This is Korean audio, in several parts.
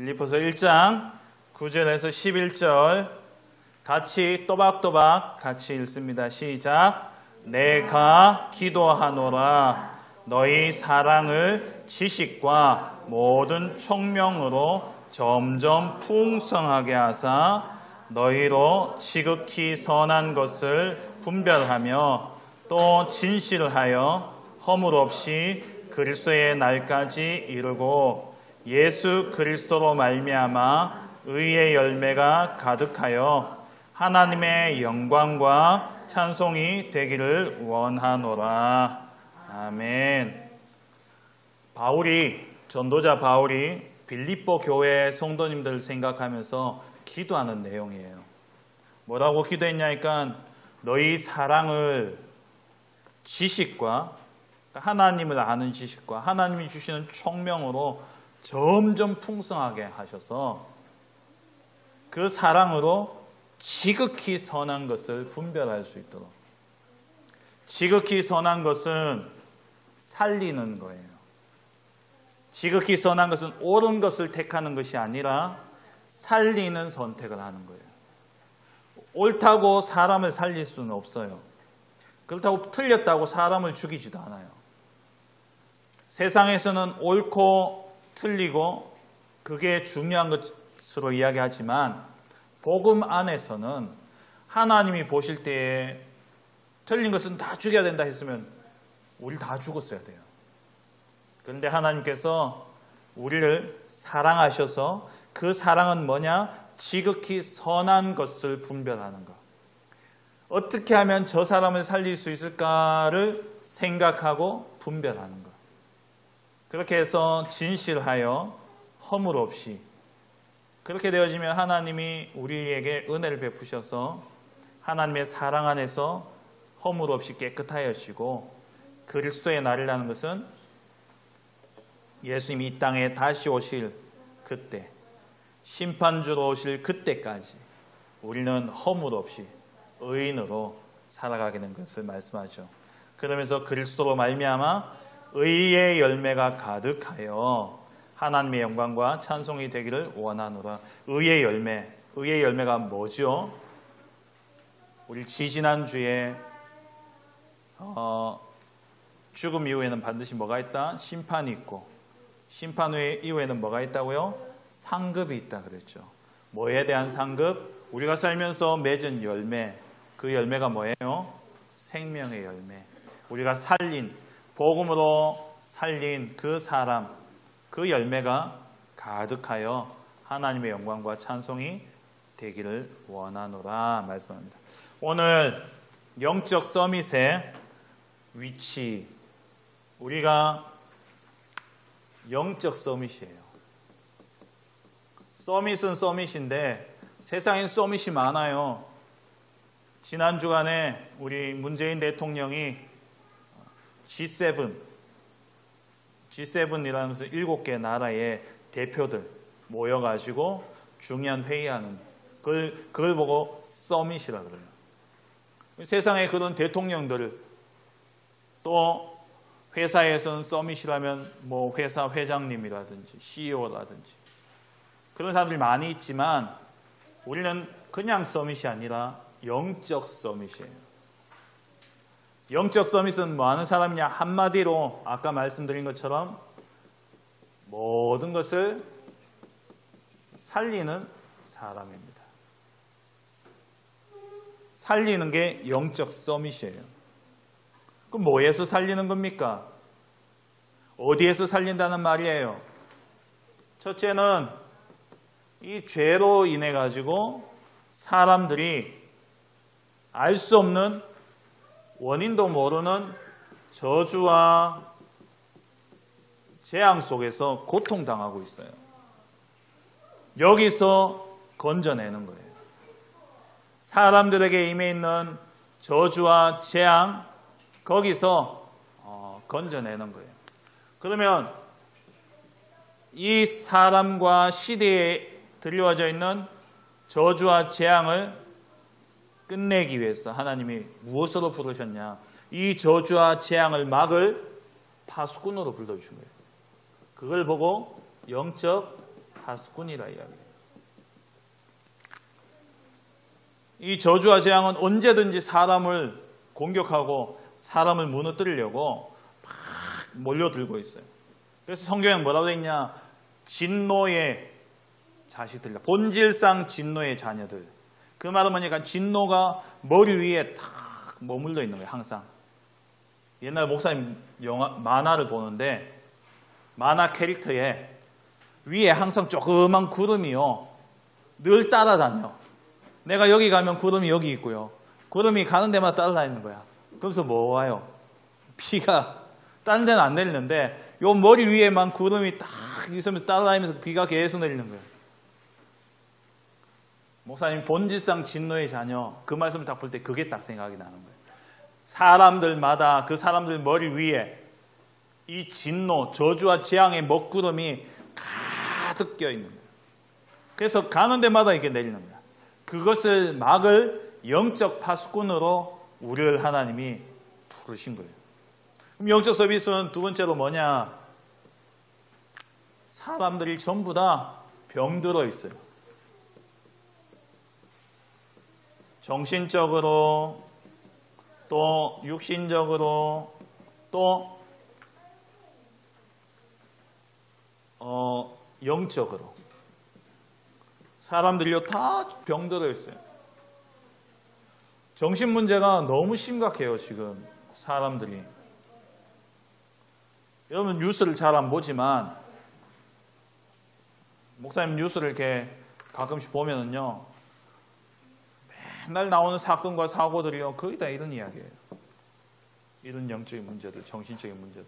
빌립보서 1장 9절에서 11절 같이 또박또박 같이 읽습니다. 시작. 내가 기도하노라. 너희 사랑을 지식과 모든 총명으로 점점 풍성하게 하사 너희로 지극히 선한 것을 분별하며 또 진실하여 허물 없이 그리스도의 날까지 이르고 예수 그리스도로 말미암아 의의 열매가 가득하여 하나님의 영광과 찬송이 되기를 원하노라. 아멘. 전도자 바울이 빌립보 교회 성도님들을 생각하면서 기도하는 내용이에요. 뭐라고 기도했냐니까 너희 사랑을 지식과 하나님을 아는 지식과 하나님이 주시는 총명으로 점점 풍성하게 하셔서 그 사랑으로 지극히 선한 것을 분별할 수 있도록. 지극히 선한 것은 살리는 거예요. 지극히 선한 것은 옳은 것을 택하는 것이 아니라 살리는 선택을 하는 거예요. 옳다고 사람을 살릴 수는 없어요. 그렇다고 틀렸다고 사람을 죽이지도 않아요. 세상에서는 옳고 틀리고 그게 중요한 것으로 이야기하지만 복음 안에서는 하나님이 보실 때에 틀린 것은 다 죽여야 된다 했으면 우리 다 죽었어야 돼요. 그런데 하나님께서 우리를 사랑하셔서 그 사랑은 뭐냐? 지극히 선한 것을 분별하는 것. 어떻게 하면 저 사람을 살릴 수 있을까를 생각하고 분별하는 것. 그렇게 해서 진실하여 허물 없이 그렇게 되어지면 하나님이 우리에게 은혜를 베푸셔서 하나님의 사랑 안에서 허물 없이 깨끗하여지고 그리스도의 날이라는 것은 예수님이 이 땅에 다시 오실 그때 심판주로 오실 그때까지 우리는 허물 없이 의인으로 살아가게 된 것을 말씀하죠. 그러면서 그리스도로 말미암아 의의 열매가 가득하여 하나님의 영광과 찬송이 되기를 원하노라. 의의 열매가 뭐죠? 우리 지지난주에 죽음 이후에는 반드시 뭐가 있다? 심판이 있고 심판 이후에는 뭐가 있다고요? 상급이 있다 그랬죠. 뭐에 대한 상급? 우리가 살면서 맺은 열매, 그 열매가 뭐예요? 생명의 열매. 우리가 복음으로 살린 그 사람, 그 열매가 가득하여 하나님의 영광과 찬송이 되기를 원하노라 말씀합니다. 오늘 영적 서밋의 위치, 우리가 영적 서밋이에요. 서밋은 서밋인데 세상엔 서밋이 많아요. 지난 주간에 우리 문재인 대통령이 G7이라는 것은 7개 나라의 대표들 모여가지고 중요한 회의하는 그걸 보고 서밋이라 그래요. 세상에 그런 대통령들 또 회사에서는 서밋이라면 뭐 회사 회장님이라든지 CEO라든지 그런 사람들이 많이 있지만 우리는 그냥 서밋이 아니라 영적 서밋이에요. 영적 서밋은 뭐 하는 사람이냐? 한마디로 아까 말씀드린 것처럼 모든 것을 살리는 사람입니다. 살리는 게 영적 서밋이에요. 그럼 뭐에서 살리는 겁니까? 어디에서 살린다는 말이에요? 첫째는 이 죄로 인해 가지고 사람들이 알 수 없는 원인도 모르는 저주와 재앙 속에서 고통당하고 있어요. 여기서 건져내는 거예요. 사람들에게 임해 있는 저주와 재앙, 거기서 건져내는 거예요. 그러면 이 사람과 시대에 들려와져 있는 저주와 재앙을 끝내기 위해서 하나님이 무엇으로 부르셨냐? 이 저주와 재앙을 막을 파수꾼으로 불러주신 거예요. 그걸 보고 영적 파수꾼이라 이야기해요. 이 저주와 재앙은 언제든지 사람을 공격하고 사람을 무너뜨리려고 막 몰려들고 있어요. 그래서 성경에 뭐라고 되어 있냐? 진노의 자식들, 본질상 진노의 자녀들. 그 말은 뭐냐면 진노가 머리 위에 탁 머물러 있는 거예요. 항상. 옛날 목사님 만화를 보는데 만화 캐릭터에 위에 항상 조그만 구름이요 늘 따라다녀. 내가 여기 가면 구름이 여기 있고요. 구름이 가는 데마다 따라다니는 거야. 그러면서 뭐 와요? 비가 다른 데는 안 내리는데 요 머리 위에만 구름이 딱 있으면서 따라다니면서 비가 계속 내리는 거예요. 목사님 본질상 진노의 자녀 그 말씀을 딱 볼 때 그게 딱 생각이 나는 거예요. 사람들마다 그 사람들 머리 위에 이 진노, 저주와 재앙의 먹구름이 가득 껴 있는 거예요. 그래서 가는 데마다 이게 내리는 거야. 그것을 막을 영적 파수꾼으로 우리를 하나님이 부르신 거예요. 그럼 영적 서비스는 두 번째로 뭐냐? 사람들이 전부 다 병들어 있어요. 정신적으로 또 육신적으로 또 영적으로 사람들이요 다 병들어 있어요. 정신 문제가 너무 심각해요. 지금 사람들이. 여러분 뉴스를 잘 안 보지만 목사님 뉴스를 이렇게 가끔씩 보면은요 맨날 나오는 사건과 사고들이요 거의 다 이런 이야기예요. 이런 영적인 문제들, 정신적인 문제들.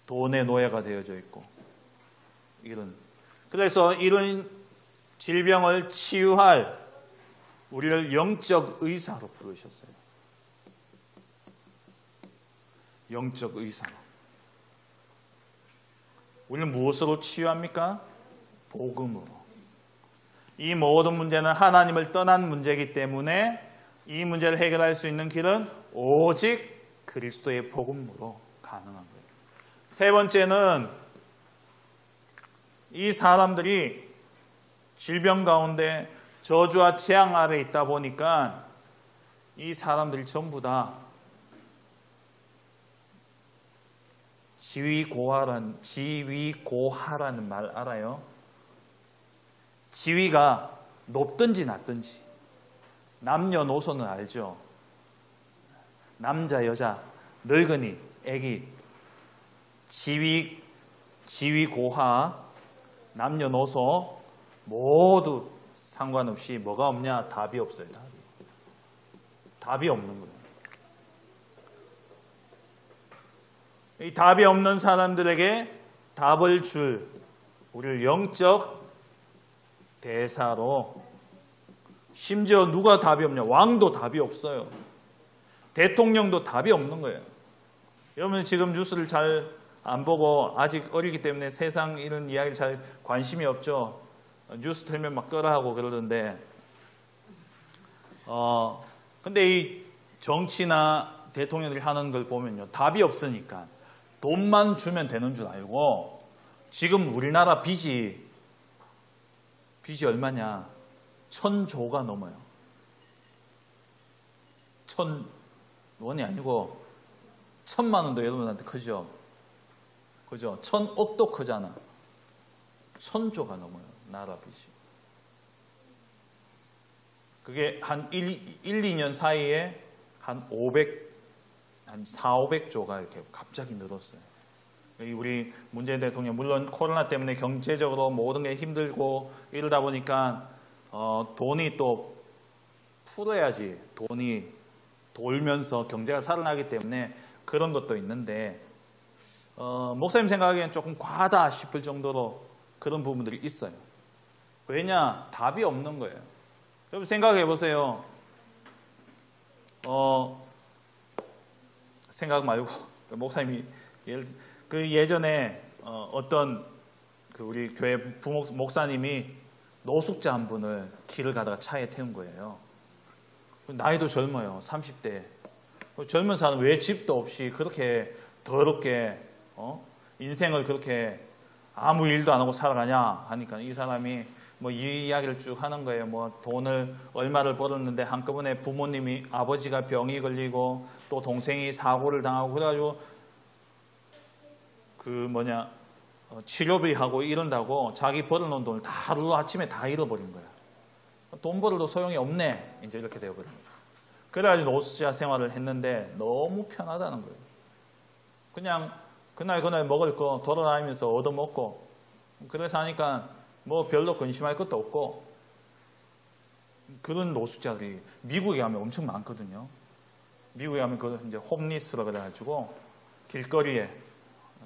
돈의 노예가 되어져 있고 이런. 그래서 이런 질병을 치유할 우리를 영적 의사로 부르셨어요. 영적 의사로. 우리는 무엇으로 치유합니까? 복음으로. 이 모든 문제는 하나님을 떠난 문제이기 때문에 이 문제를 해결할 수 있는 길은 오직 그리스도의 복음으로 가능한 거예요. 세 번째는 이 사람들이 질병 가운데 저주와 재앙 아래 있다 보니까 이 사람들이 전부 다 지위고하라는 말 알아요? 지위가 높든지 낮든지 남녀노소는 알죠? 남자, 여자, 늙은이, 애기 지위고하 남녀노소 모두 상관없이 뭐가 없냐? 답이 없어요. 답이 없는 거예요. 이 답이 없는 사람들에게 답을 줄 우리를 영적 대사로 심지어 누가 답이 없냐? 왕도 답이 없어요. 대통령도 답이 없는 거예요. 여러분 지금 뉴스를 잘 안 보고 아직 어리기 때문에 세상 이런 이야기를 잘 관심이 없죠. 뉴스 틀면 막 끄라 하고 그러던데 근데 이 정치나 대통령들이 하는 걸 보면요. 답이 없으니까 돈만 주면 되는 줄 알고 지금 우리나라 빚이 얼마냐? 1,000조가 넘어요. 1,000원이 아니고 1,000만 원도 여러분한테 크죠? 그죠? 1,000억도 크잖아. 1,000조가 넘어요. 나라 빚이. 그게 한 2년 사이에 한 4,500조가 이렇게 갑자기 늘었어요. 우리 문재인 대통령 물론 코로나 때문에 경제적으로 모든 게 힘들고 이러다 보니까 돈이 또 풀어야지 돈이 돌면서 경제가 살아나기 때문에 그런 것도 있는데 목사님 생각하기엔 조금 과하다 싶을 정도로 그런 부분들이 있어요. 왜냐? 답이 없는 거예요. 여러분 생각해 보세요. 생각 말고 목사님이 예전에 어떤 우리 교회 목사님이 노숙자 한 분을 길을 가다가 차에 태운 거예요. 나이도 젊어요. 30대. 젊은 사람 왜 집도 없이 그렇게 더럽게 인생을 그렇게 아무 일도 안 하고 살아가냐 하니까 이 사람이 뭐 이 이야기를 쭉 하는 거예요. 뭐 돈을 얼마를 벌었는데 한꺼번에 부모님이 아버지가 병이 걸리고 또 동생이 사고를 당하고 그래가지고 치료비하고 이런다고 자기 벌어놓은 돈을 다 하루 아침에 다 잃어버린 거야. 돈 벌어도 소용이 없네. 이제 이렇게 되어버린 거죠. 그래가지고 노숙자 생활을 했는데 너무 편하다는 거예요. 그냥 그날 먹을 거 돌아다니면서 얻어먹고 그래서 하니까 뭐 별로 근심할 것도 없고 그런 노숙자들이 미국에 가면 엄청 많거든요. 미국에 가면 그 이제 홈리스라 그래가지고 길거리에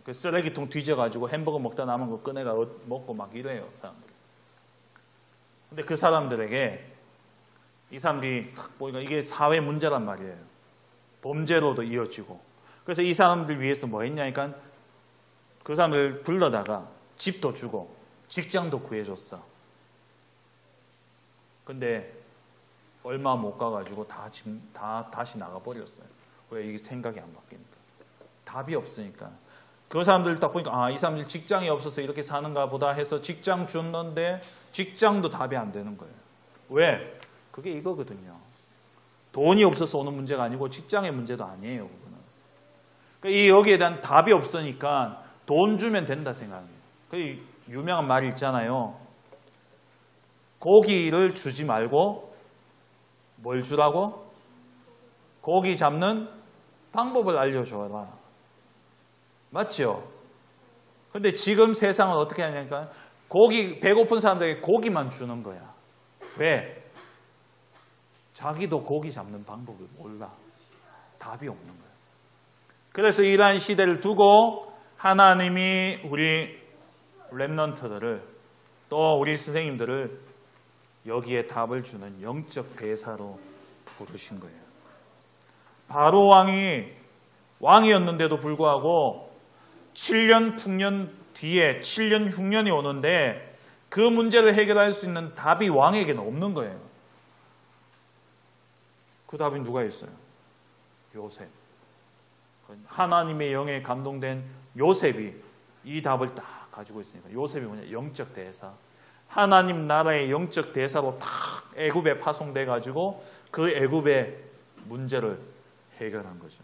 그 쓰레기통 뒤져가지고 햄버거 먹다 남은 거 꺼내가 먹고 막 이래요, 사람들. 근데 그 사람들에게 이 사람들이 딱 보니까 이게 사회 문제란 말이에요. 범죄로도 이어지고. 그래서 이 사람들 위해서 뭐 했냐니까 그 사람들 불러다가 집도 주고 직장도 구해줬어. 근데 얼마 못 가가지고 다 다시 나가버렸어요. 왜 이게 생각이 안 바뀌니까. 답이 없으니까. 그 사람들 딱 보니까 이 사람들 직장이 없어서 이렇게 사는가 보다 해서 직장 줬는데 직장도 답이 안 되는 거예요. 왜? 그게 이거거든요. 돈이 없어서 오는 문제가 아니고 직장의 문제도 아니에요. 그거는. 그러니까 여기에 대한 답이 없으니까 돈 주면 된다 생각해요. 그 유명한 말이 있잖아요. 고기를 주지 말고 뭘 주라고? 고기 잡는 방법을 알려줘라. 맞죠? 근데 지금 세상은 어떻게 하냐니까 배고픈 사람들에게 고기만 주는 거야. 왜? 자기도 고기 잡는 방법을 몰라. 답이 없는 거야. 그래서 이러한 시대를 두고 하나님이 우리 렘넌트들을 또 우리 선생님들을 여기에 답을 주는 영적 대사로 부르신 거예요. 바로 왕이었는데도 불구하고 7년 풍년 뒤에 7년 흉년이 오는데 그 문제를 해결할 수 있는 답이 왕에게는 없는 거예요. 그 답이 누가 있어요? 요셉. 하나님의 영에 감동된 요셉이 이 답을 딱 가지고 있으니까 요셉이 뭐냐? 영적 대사. 하나님 나라의 영적 대사로 탁 애굽에 파송돼 가지고 그 애굽의 문제를 해결한 거죠.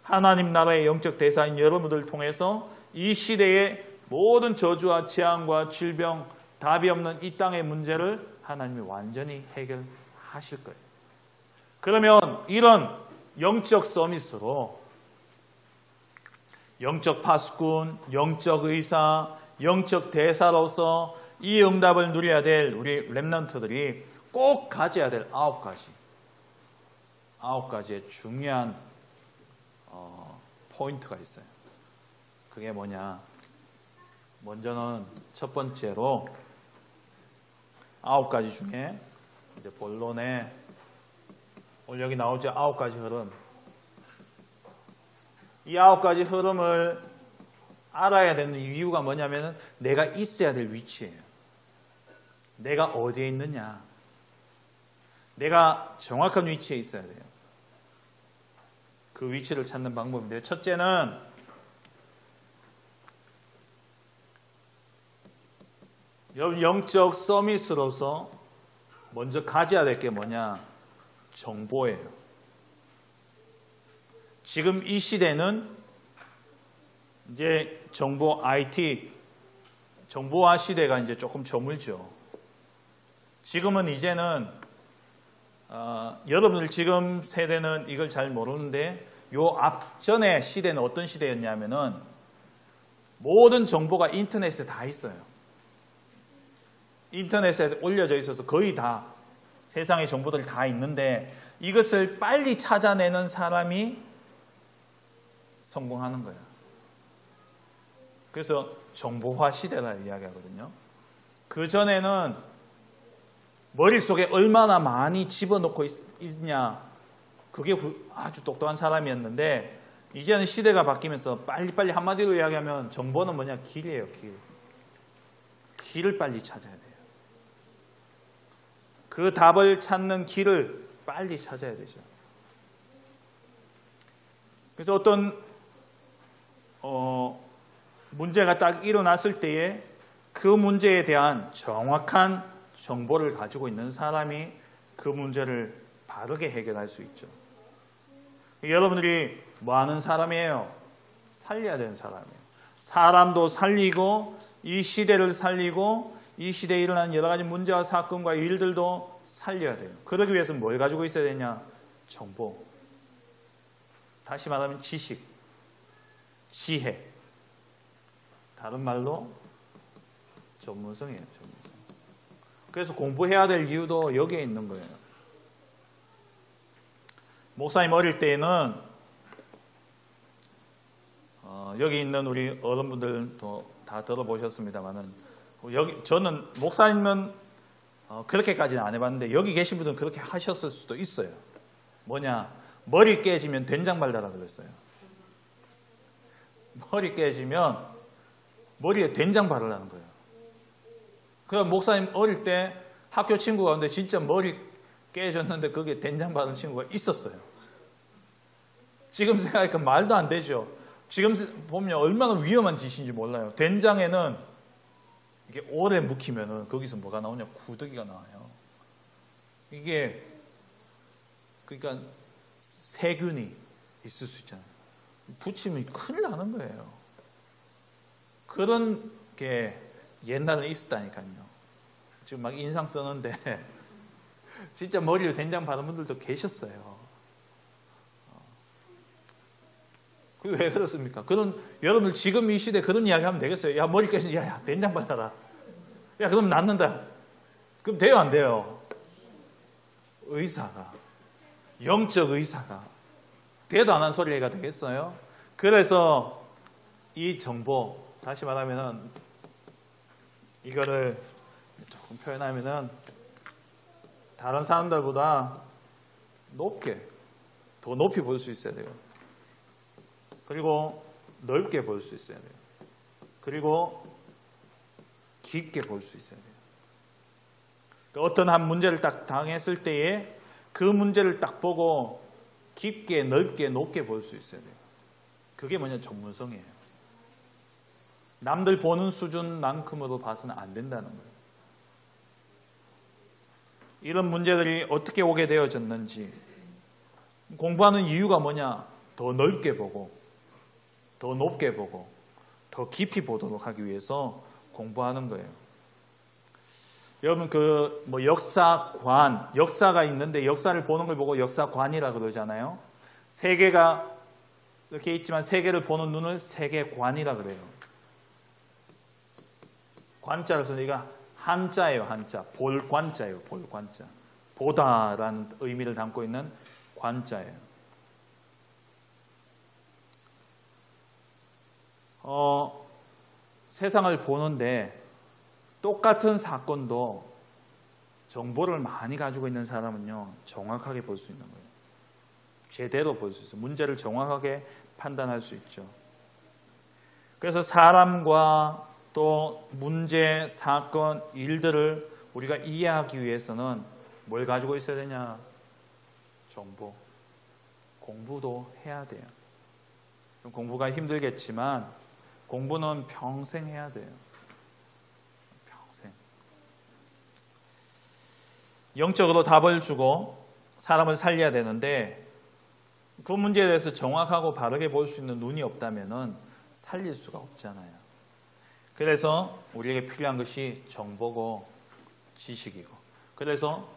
하나님 나라의 영적 대사인 여러분들을 통해서 이 시대의 모든 저주와 재앙과 질병, 답이 없는 이 땅의 문제를 하나님이 완전히 해결하실 거예요. 그러면 이런 영적 서밋으로 영적 파수꾼, 영적 의사, 영적 대사로서 이 응답을 누려야 될 우리 렘넌트들이 꼭 가져야 될 9가지의 중요한 포인트가 있어요. 그게 뭐냐? 먼저는 첫 번째로 9가지 중에 이제 본론에 오늘 여기 나오죠. 9가지 흐름. 이 9가지 흐름을 알아야 되는 이유가 뭐냐면 내가 있어야 될 위치예요. 내가 어디에 있느냐. 내가 정확한 위치에 있어야 돼요. 그 위치를 찾는 방법인데요. 첫째는 여러분 영적 서밋으로서 먼저 가져야 될 게 뭐냐? 정보예요. 지금 이 시대는 이제 정보 IT, 정보화 시대가 이제 조금 저물죠. 지금은 이제는 여러분들 지금 세대는 이걸 잘 모르는데 요 앞전의 시대는 어떤 시대였냐면은 모든 정보가 인터넷에 다 있어요. 인터넷에 올려져 있어서 거의 다 세상의 정보들이 다 있는데 이것을 빨리 찾아내는 사람이 성공하는 거예요. 그래서 정보화 시대라 이야기하거든요. 그 전에는 머릿속에 얼마나 많이 집어넣고 있냐, 그게 아주 똑똑한 사람이었는데 이제는 시대가 바뀌면서 빨리빨리 한마디로 이야기하면 정보는 뭐냐? 길이에요. 길을 빨리 찾아야 돼요. 그 답을 찾는 길을 빨리 찾아야 되죠. 그래서 어떤 문제가 딱 일어났을 때에 그 문제에 대한 정확한 정보를 가지고 있는 사람이 그 문제를 바르게 해결할 수 있죠. 여러분들이 뭐 하는 사람이에요? 살려야 되는 사람이에요. 사람도 살리고 이 시대를 살리고 이 시대에 일어나는 여러 가지 문제와 사건과 일들도 살려야 돼요. 그러기 위해서 뭘 가지고 있어야 되냐? 정보. 다시 말하면 지식, 지혜. 다른 말로 전문성이에요. 전문성. 그래서 공부해야 될 이유도 여기에 있는 거예요. 목사님 어릴 때에는 여기 있는 우리 어른분들도 다 들어보셨습니다만은 저는 목사님은 그렇게까지는 안 해봤는데 여기 계신 분들은 그렇게 하셨을 수도 있어요. 뭐냐? 머리 깨지면 된장 발라라 그랬어요. 머리 깨지면 머리에 된장 바르라는 거예요. 그럼 목사님 어릴 때 학교 친구가 오는데 진짜 머리 깨졌는데 거기에 된장 바른 친구가 있었어요. 지금 생각하니까 말도 안 되죠. 지금 보면 얼마나 위험한 짓인지 몰라요. 된장에는 이게 오래 묵히면은 거기서 뭐가 나오냐? 구더기가 나와요. 이게 그러니까 세균이 있을 수 있잖아요. 붙이면 큰일 나는 거예요. 그런 게 옛날에 있었다니까요. 지금 막 인상 쓰는데 진짜 머리를 된장 바른 분들도 계셨어요. 그게 왜 그렇습니까? 여러분들 지금 이 시대에 그런 이야기 하면 되겠어요? 야, 머리 깨지, 야, 된장 발라라. 야, 그럼 낫는다. 그럼 돼요, 안 돼요? 의사가, 영적 의사가, 돼도 안 한 소리가 되겠어요? 그래서 이 정보, 다시 말하면은, 이거를 조금 표현하면은, 다른 사람들보다 더 높이 볼 수 있어야 돼요. 그리고 넓게 볼 수 있어야 돼요. 그리고 깊게 볼 수 있어야 돼요. 그러니까 어떤 한 문제를 딱 당했을 때에 그 문제를 딱 보고 깊게, 넓게, 높게 볼 수 있어야 돼요. 그게 뭐냐? 전문성이에요. 남들 보는 수준만큼으로 봐서는 안 된다는 거예요. 이런 문제들이 어떻게 오게 되어졌는지, 공부하는 이유가 뭐냐? 더 넓게 보고, 더 높게 보고, 더 깊이 보도록 하기 위해서 공부하는 거예요. 여러분 역사가 있는데 역사를 보는 걸 보고 역사관이라 그러잖아요. 세계가 이렇게 있지만 세계를 보는 눈을 세계관이라 그래요. 관자를 써서 이거 한자예요. 한자. 볼관자예요. 볼관자. 보다라는 의미를 담고 있는 관자예요. 세상을 보는데 똑같은 사건도 정보를 많이 가지고 있는 사람은요, 정확하게 볼 수 있는 거예요. 제대로 볼 수 있어요. 문제를 정확하게 판단할 수 있죠. 그래서 사람과 또 문제, 사건, 일들을 우리가 이해하기 위해서는 뭘 가지고 있어야 되냐? 정보. 공부도 해야 돼요. 공부가 힘들겠지만 공부는 평생 해야 돼요. 평생. 영적으로 답을 주고 사람을 살려야 되는데 그 문제에 대해서 정확하고 바르게 볼 수 있는 눈이 없다면 살릴 수가 없잖아요. 그래서 우리에게 필요한 것이 정보고 지식이고, 그래서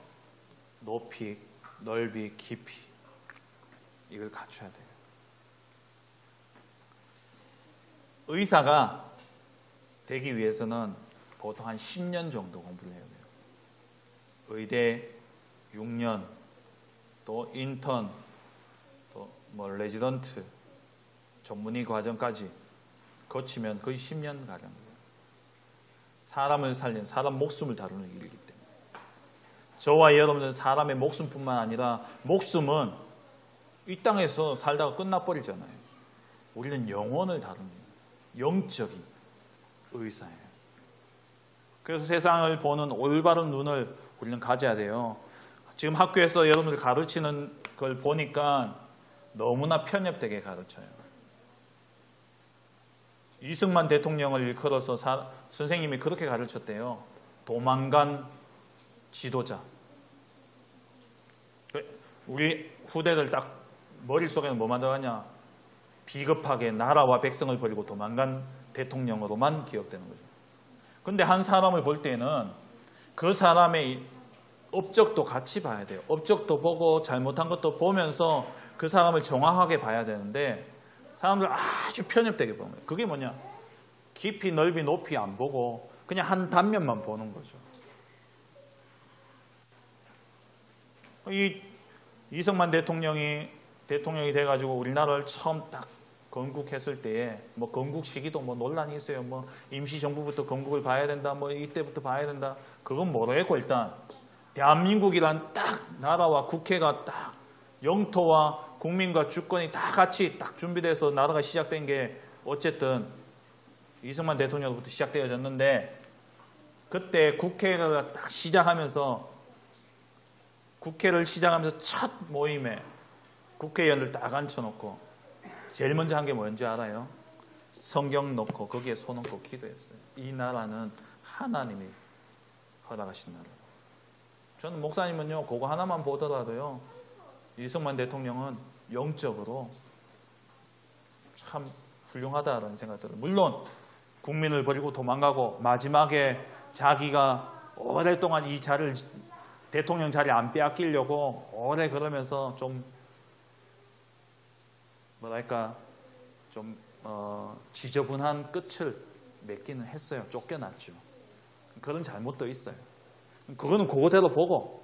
높이, 넓이, 깊이 이걸 갖춰야 돼요. 의사가 되기 위해서는 보통 한 10년 정도 공부를 해야 돼요. 의대 6년, 또 인턴, 또 레지던트, 전문의 과정까지 거치면 거의 10년 가량. 사람을 살리는, 사람 목숨을 다루는 일이기 때문에. 저와 여러분들은 사람의 목숨뿐만 아니라 목숨은 이 땅에서 살다가 끝나버리잖아요. 우리는 영혼을 다루는 영적인 의사예요. 그래서 세상을 보는 올바른 눈을 우리는 가져야 돼요. 지금 학교에서 여러분들 가르치는 걸 보니까 너무나 편협되게 가르쳐요. 이승만 대통령을 일컬어서 선생님이 그렇게 가르쳤대요. 도망간 지도자. 우리 후대들 딱 머릿속에는 뭐 만들었냐? 비겁하게 나라와 백성을 버리고 도망간 대통령으로만 기억되는 거죠. 근데 한 사람을 볼 때는 그 사람의 업적도 같이 봐야 돼요. 업적도 보고 잘못한 것도 보면서 그 사람을 정확하게 봐야 되는데 사람들 아주 편협되게 보는 거예요. 그게 뭐냐? 깊이 넓이 높이 안 보고 그냥 한 단면만 보는 거죠. 이승만 대통령이 돼가지고 우리나라를 처음 딱 건국했을 때에 뭐 건국 시기도 뭐 논란이 있어요. 뭐 임시정부부터 건국을 봐야 된다. 뭐 이때부터 봐야 된다. 그건 모르겠고 일단 대한민국이란 딱 나라와 국회가 딱 영토와 국민과 주권이 다 같이 딱 준비돼서 나라가 시작된 게 어쨌든 이승만 대통령부터 시작되어졌는데 그때 국회가 딱 국회를 시작하면서 첫 모임에 국회의원들 딱 앉혀놓고 제일 먼저 한 게 뭔지 알아요? 성경 놓고 거기에 손 얹고 기도했어요. 이 나라는 하나님이 허락하신 나라. 저는 목사님은요 그거 하나만 보더라도요 이승만 대통령은 영적으로 참 훌륭하다라는 생각이 들어요. 물론 국민을 버리고 도망가고 마지막에 자기가 오랫동안 이 자리를 대통령 자리 안 빼앗기려고 오래 그러면서 좀 뭐랄까 좀 지저분한 끝을 맺기는 했어요. 쫓겨났죠. 그런 잘못도 있어요. 그거는 그거대로 보고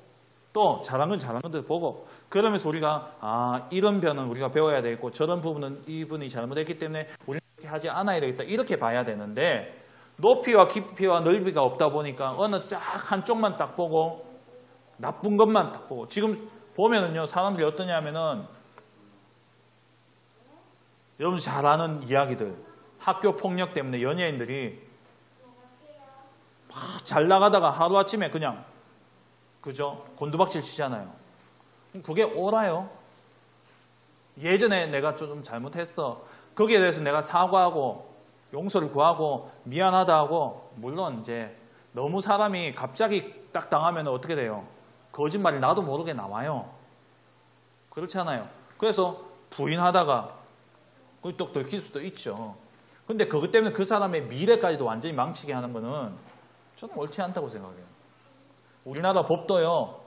또 잘한 건 잘한 건대로 보고 그러면서 우리가 이런 변은 우리가 배워야 되겠고 저런 부분은 이분이 잘못했기 때문에 우리는 그렇게 하지 않아야 되겠다 이렇게 봐야 되는데 높이와 깊이와 넓이가 없다 보니까 어느 딱 한쪽만 딱 보고 나쁜 것만 딱 보고 지금 보면은요 사람들이 어떠냐면은 여러분 잘 아는 이야기들 학교 폭력 때문에 연예인들이 막 잘 나가다가 하루아침에 그냥 그죠? 곤두박질 치잖아요. 그게 옳아요. 예전에 내가 좀 잘못했어. 거기에 대해서 내가 사과하고 용서를 구하고 미안하다 하고 물론 이제 너무 사람이 갑자기 딱 당하면 어떻게 돼요? 거짓말이 나도 모르게 나와요. 그렇잖아요. 그래서 부인하다가 또 들킬 수도 있죠. 근데 그것 때문에 그 사람의 미래까지도 완전히 망치게 하는 거는 저는 옳지 않다고 생각해요. 우리나라 법도요.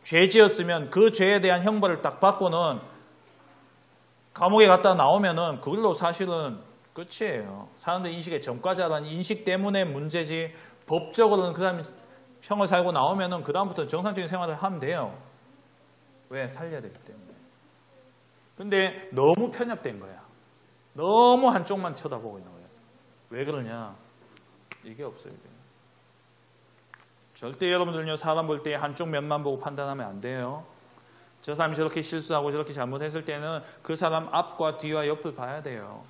죄 지었으면 그 죄에 대한 형벌을 딱 받고는 감옥에 갔다 나오면은 그걸로 사실은 끝이에요. 사람들 인식의 전과자라는 인식 때문에 문제지 법적으로는 그 사람이 형을 살고 나오면은 그 다음부터 정상적인 생활을 하면 돼요. 왜? 살려야 되기 때문에. 근데 너무 편협된 거야. 너무 한쪽만 쳐다보고 있는 거예요. 왜 그러냐? 이게 없어요. 이게. 절대 여러분들요 사람 볼 때 한쪽 면만 보고 판단하면 안 돼요. 저 사람이 저렇게 실수하고 저렇게 잘못했을 때는 그 사람 앞과 뒤와 옆을 봐야 돼요.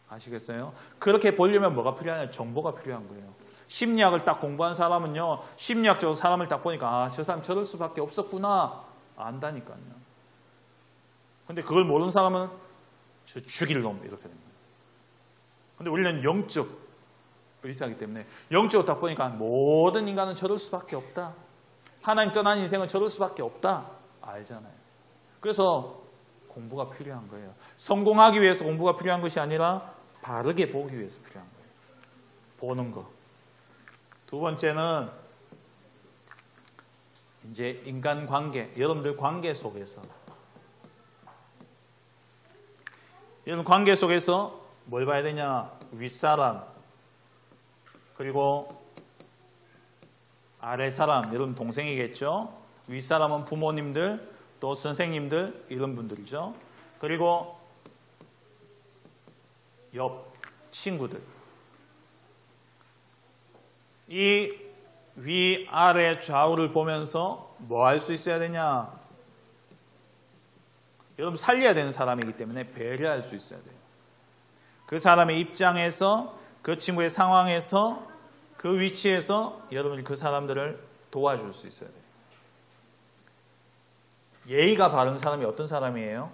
아시겠어요? 그렇게 보려면 뭐가 필요하냐? 정보가 필요한 거예요. 심리학을 딱 공부한 사람은요 심리학적으로 사람을 딱 보니까 저 사람 저럴 수밖에 없었구나 안다니까요. 근데 그걸 모르는 사람은 저 죽일 놈 이렇게 됩니다. 근데 우리는 영적 의사이기 때문에 영적으로 딱 보니까 모든 인간은 저럴 수밖에 없다. 하나님 떠난 인생은 저럴 수밖에 없다. 알잖아요. 그래서 공부가 필요한 거예요. 성공하기 위해서 공부가 필요한 것이 아니라 바르게 보기 위해서 필요한 거예요. 보는 거. 두 번째는 이제 인간관계, 여러분들 관계 속에서 여러분 관계 속에서 뭘 봐야 되냐? 윗사람 그리고 아랫사람, 여러분 동생이겠죠? 윗사람은 부모님들, 또 선생님들 이런 분들이죠. 그리고 옆 친구들. 이 위, 아래, 좌우를 보면서 뭐 할 수 있어야 되냐? 여러분 살려야 되는 사람이기 때문에 배려할 수 있어야 돼요. 그 사람의 입장에서 그 친구의 상황에서 그 위치에서 여러분이 그 사람들을 도와줄 수 있어야 돼요. 예의가 바른 사람이 어떤 사람이에요?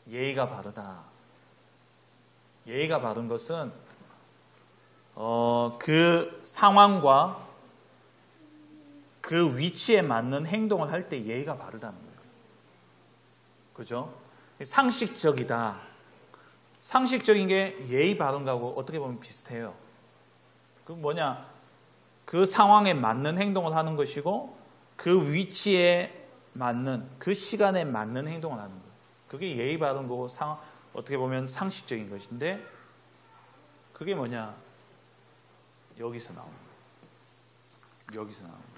예의가 바르다. 예의가 바른 것은 그 상황과 그 위치에 맞는 행동을 할 때 예의가 바르다는 거예요. 그죠? 상식적이다. 상식적인 게 예의 바른 거하고 어떻게 보면 비슷해요. 그 뭐냐? 그 상황에 맞는 행동을 하는 것이고 그 위치에 맞는, 그 시간에 맞는 행동을 하는 거예요. 그게 예의 바른 거고 어떻게 보면 상식적인 것인데 그게 뭐냐? 여기서 나오는 거예요. 여기서 나오는 거예요.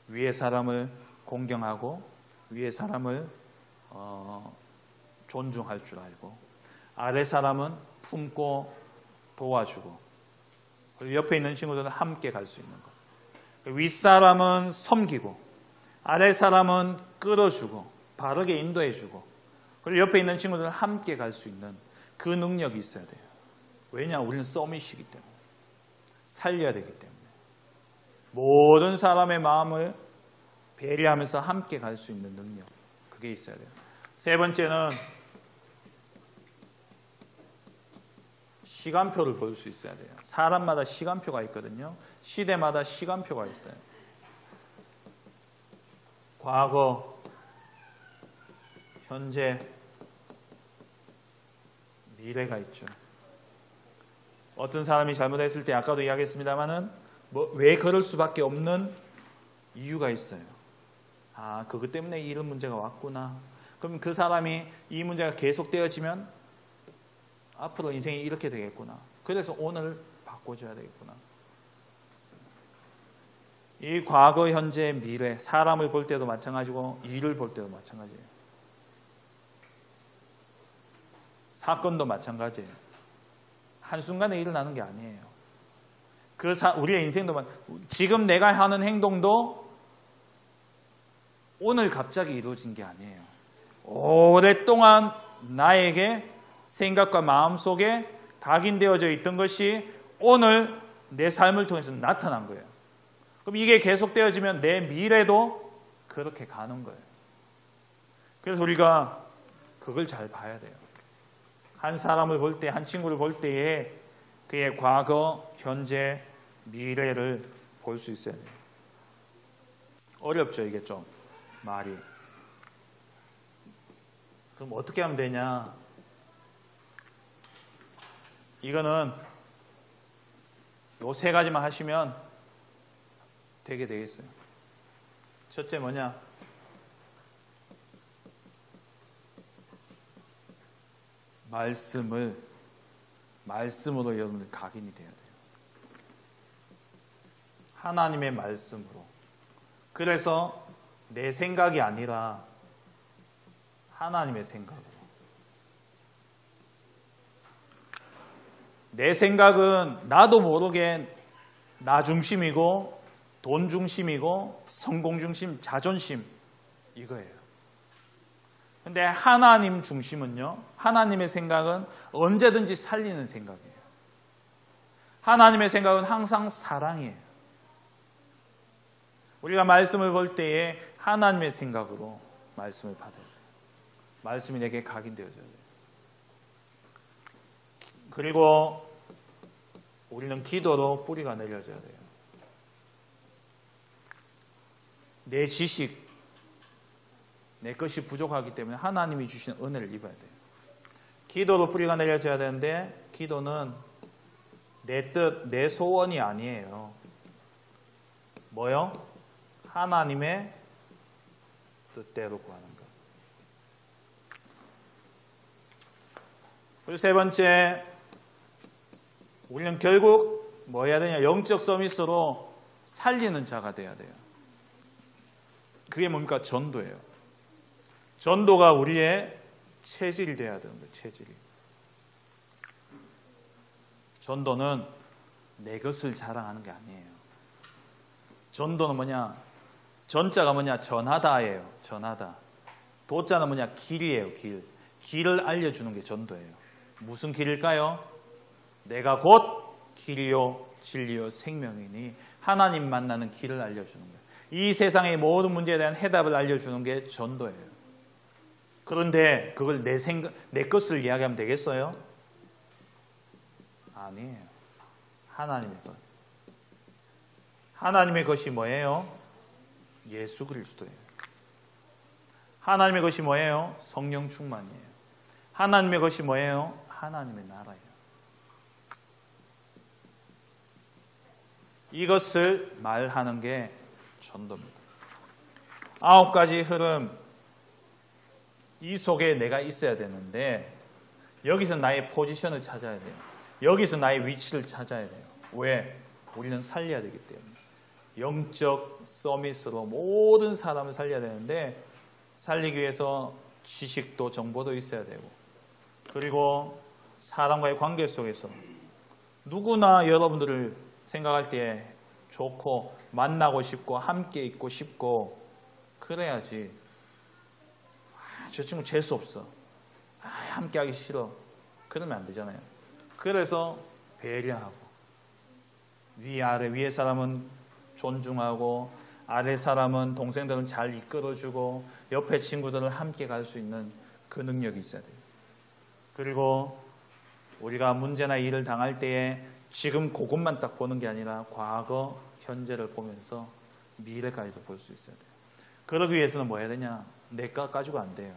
위의 사람을 공경하고 위의 사람을 존중할 줄 알고 아래 사람은 품고 도와주고 그리고 옆에 있는 친구들은 함께 갈 수 있는 것. 윗사람은 섬기고 아래 사람은 끌어주고 바르게 인도해주고 그리고 옆에 있는 친구들은 함께 갈 수 있는 그 능력이 있어야 돼요. 왜냐? 우리는 서밋이기 때문에. 살려야 되기 때문에. 모든 사람의 마음을 배려하면서 함께 갈 수 있는 능력. 그게 있어야 돼요. 세 번째는 시간표를 볼 수 있어야 돼요. 사람마다 시간표가 있거든요. 시대마다 시간표가 있어요. 과거, 현재, 미래가 있죠. 어떤 사람이 잘못했을 때 아까도 이야기했습니다마는 왜 그럴 수밖에 없는 이유가 있어요. 아, 그것 때문에 이런 문제가 왔구나. 그럼 그 사람이 이 문제가 계속되어지면 앞으로 인생이 이렇게 되겠구나. 그래서 오늘 바꿔줘야 되겠구나. 이 과거, 현재, 미래, 사람을 볼 때도 마찬가지고 일을 볼 때도 마찬가지예요. 사건도 마찬가지예요. 한순간에 일어나는 게 아니에요. 우리의 인생도 지금 내가 하는 행동도 오늘 갑자기 이루어진 게 아니에요. 오랫동안 나에게 생각과 마음 속에 각인되어져 있던 것이 오늘 내 삶을 통해서 나타난 거예요. 그럼 이게 계속되어지면 내 미래도 그렇게 가는 거예요. 그래서 우리가 그걸 잘 봐야 돼요. 한 사람을 볼 때, 한 친구를 볼 때에 그의 과거, 현재, 미래를 볼 수 있어야 돼요. 어렵죠, 이게 좀 말이. 그럼 어떻게 하면 되냐? 이거는 요 세 가지만 하시면 되게 되겠어요. 첫째 뭐냐? 말씀으로 여러분들 각인이 돼야 돼요. 하나님의 말씀으로. 그래서 내 생각이 아니라 하나님의 생각으로. 내 생각은 나도 모르게 나 중심이고 돈 중심이고 성공 중심, 자존심 이거예요. 근데 하나님 중심은요, 하나님의 생각은 언제든지 살리는 생각이에요. 하나님의 생각은 항상 사랑이에요. 우리가 말씀을 볼 때에 하나님의 생각으로 말씀을 받아야 돼요. 말씀이 내게 각인되어져야 돼요. 그리고 우리는 기도로 뿌리가 내려져야 돼요. 내 지식, 내 것이 부족하기 때문에 하나님이 주신 은혜를 입어야 돼요. 기도로 뿌리가 내려져야 되는데 기도는 내 뜻, 내 소원이 아니에요. 뭐요? 하나님의 뜻대로 구하는 것. 그리고 세 번째, 우리는 결국 뭐 해야 되냐? 영적 서밋으로 살리는 자가 돼야 돼요. 그게 뭡니까? 전도예요. 전도가 우리의 체질이 돼야 되는 거예요. 체질이. 전도는 내 것을 자랑하는 게 아니에요. 전도는 뭐냐? 전자가 뭐냐? 전하다예요. 전하다. 도자는 뭐냐? 길이에요. 길. 길을 알려주는 게 전도예요. 무슨 길일까요? 내가 곧 길이요 진리요 생명이니 하나님 만나는 길을 알려주는 거예요. 이 세상의 모든 문제에 대한 해답을 알려주는 게 전도예요. 그런데 그걸 내 것을 이야기하면 되겠어요? 아니에요. 하나님의 것. 하나님의 것이 뭐예요? 예수 그리스도예요. 하나님의 것이 뭐예요? 성령 충만이에요. 하나님의 것이 뭐예요? 하나님의 나라예요. 이것을 말하는 게 전도입니다. 9가지 흐름, 이 속에 내가 있어야 되는데 여기서 나의 포지션을 찾아야 돼요. 여기서 나의 위치를 찾아야 돼요. 왜? 우리는 살려야 되기 때문에. 영적 서밋으로 모든 사람을 살려야 되는데 살리기 위해서 지식도 정보도 있어야 되고, 그리고 사람과의 관계 속에서 누구나 여러분들을 생각할 때 좋고 만나고 싶고 함께 있고 싶고 그래야지. 저 친구 재수 없어, 함께 하기 싫어, 그러면 안 되잖아요. 그래서 배려하고, 위에 사람은 존중하고, 아래 사람은, 동생들은 잘 이끌어주고, 옆에 친구들을 함께 갈 수 있는 그 능력이 있어야 돼요. 그리고 우리가 문제나 일을 당할 때에 지금 그것만 딱 보는 게 아니라 과거, 현재를 보면서 미래까지도 볼 수 있어야 돼요. 그러기 위해서는 뭐 해야 되냐? 내 것 가지고 안 돼요.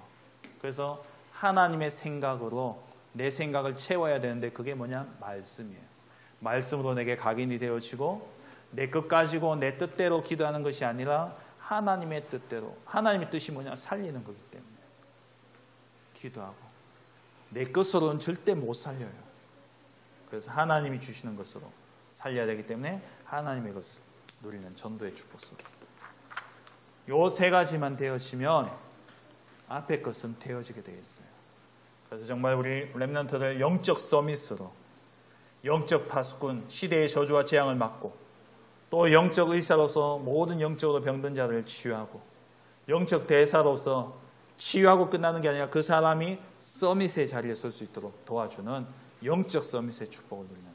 그래서 하나님의 생각으로 내 생각을 채워야 되는데 그게 뭐냐? 말씀이에요. 말씀으로 내게 각인이 되어지고, 내 것 가지고 내 뜻대로 기도하는 것이 아니라 하나님의 뜻대로. 하나님의 뜻이 뭐냐? 살리는 거기 때문에 기도하고, 내 것으로는 절대 못 살려요. 그래서 하나님이 주시는 것으로 살려야 되기 때문에 하나님의 것을 누리는 전도의 축복 속에 요 3가지만 되어지면 앞에 것은 되어지게 되겠어요. 그래서 정말 우리 렘넌트들 영적 서밋으로, 영적 파수꾼, 시대의 저주와 재앙을 막고, 또 영적 의사로서 모든 영적으로 병든 자들을 치유하고, 영적 대사로서 치유하고 끝나는 게 아니라 그 사람이 서밋의 자리에 설 수 있도록 도와주는 영적 서밋의 축복을 누리는,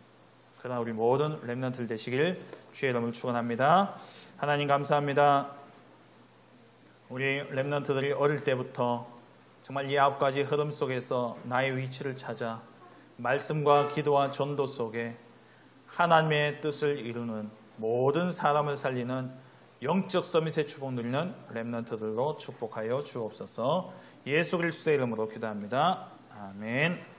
그러나 우리 모든 렘넌트들 되시길 주의 이름으로 축원합니다. 하나님 감사합니다. 우리 렘넌트들이 어릴 때부터 정말 이 9가지 흐름 속에서 나의 위치를 찾아 말씀과 기도와 전도 속에 하나님의 뜻을 이루는, 모든 사람을 살리는 영적 서밋의 축복 누리는 렘넌트들로 축복하여 주옵소서. 예수 그리스도의 이름으로 기도합니다. 아멘.